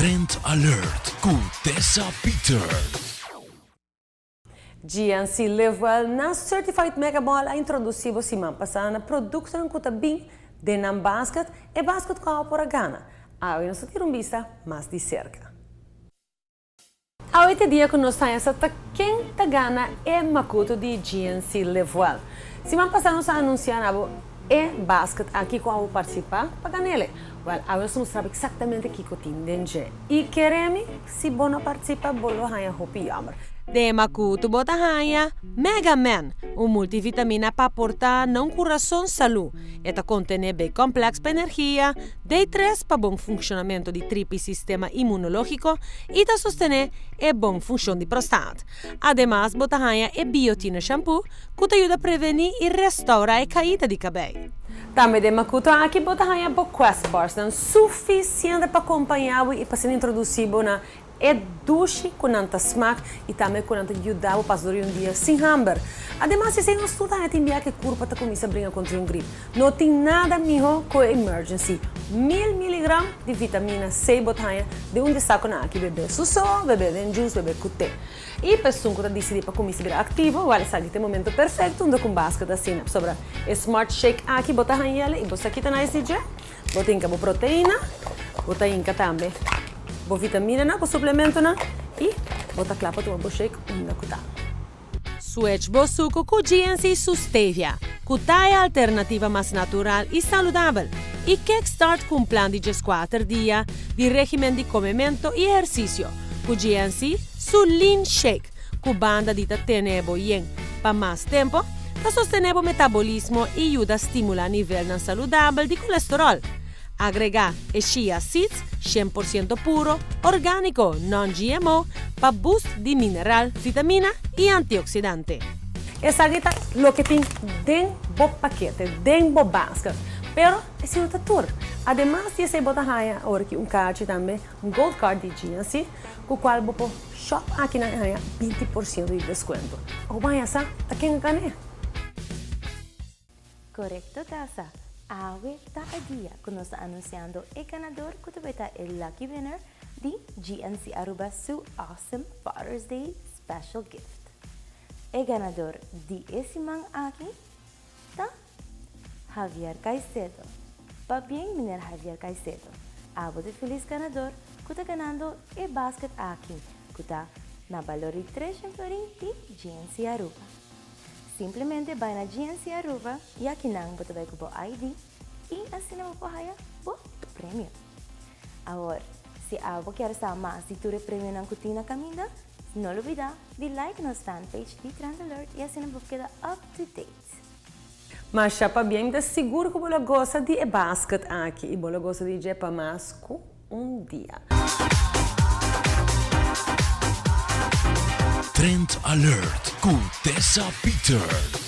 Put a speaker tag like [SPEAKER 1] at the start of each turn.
[SPEAKER 1] Trend Alert com Tessa Peters.
[SPEAKER 2] GNC Livewell na Certified Mega Mall a introduzido semana passada na produção que bem de nam basket e basket com a por Gana. Agora nós temos vista mais de cerca. Hoje dia que nós temos quem tá Gana é macuto de GNC Livewell. Semana passada nós anunciamos e basket aqui com a participar para ganhar. Well, agora nós mostramos exatamente o que tem dentro. E queremos, se você participa, bolo hanya hopi yammer.
[SPEAKER 3] De macuto bota hanya Mega Man, multivitamina para portar não coração saúde. Eta contém bem complexo para energia, D3 para bom funcionamento de tripe sistema imunológico e ta sostener e bom função de próstata. Ademais, bota hanya é biotina shampoo, que te ajuda a prevenir e restaurar a caída de cabelo.
[SPEAKER 2] Também de macuto aqui bota hanya bo quest bars, suficiente para acompanhar e para ser introduzido na é doce com tanta smack e também com tanta ajudar o passar dia sem hamburger. Ademais, se você não estuda, tem dia que corpo está começa a brigar contra um gripe. Não tem nada melhor com a emergency. 1000 mg de vitamina C botanha de um destaque na aqui beber suso, beber juice, beber cutê. E pessoa que decide para começar a virar ativo, vale sabe tem momento perfeito onde com basket assim sobre Smart Shake aqui botanha e você aqui tá na SG, botinha com proteína, botinha também. Bo vitamina na, bo suplemento na e bota clapa tu bo shake na kuta.
[SPEAKER 3] Switch bo suco com GNC Sustevia, kuta é a alternativa mais natural e saudável. E kickstart com plan de 4 dias de regime de comimento e exercício. Com GNC Lean Shake, com banda de tenebo yen para mais tempo, para sostener o metabolismo e ajuda a estimular nível saudável de colesterol. Agregar chia seeds 100% puro, orgánico, non-GMO, para boost de mineral, vitamina e antioxidante.
[SPEAKER 2] Essa é lo que tem dentro do paquete, dentro do basket. Pero é sem tudo. Además de esse botar raia, agora aqui card também, gold card de GNC, com o qual vou shop aqui na raia 20% de desconto. O vai essa, tá quem ganha?
[SPEAKER 4] Correcto, Tassa. Awe está a dia que nós estamos anunciando o ganador que vai estar o lucky winner de GNC Aruba su Awesome Father's Day Special Gift. O ganador de esse man aqui está Javier Caicedo. Para bem, menino Javier Caicedo. Abo de feliz ganador que está ganhando o basket aqui, que está na valor de 3 florin de GNC Aruba. Simplesmente vai na GNC Aruba e aqui não você vai com o ID e assim não vai ganhar o prêmio. Agora, se algo quer saber mais de tu prêmio na cutina caminha, não olvide de like no fanpage de Trend Alert e assim não ficar up to date.
[SPEAKER 2] Mas chapa bem, de seguro que você gosta de basket aqui e você gosta de ir para mais com dia.
[SPEAKER 1] Trend Alert com Tessa Peters.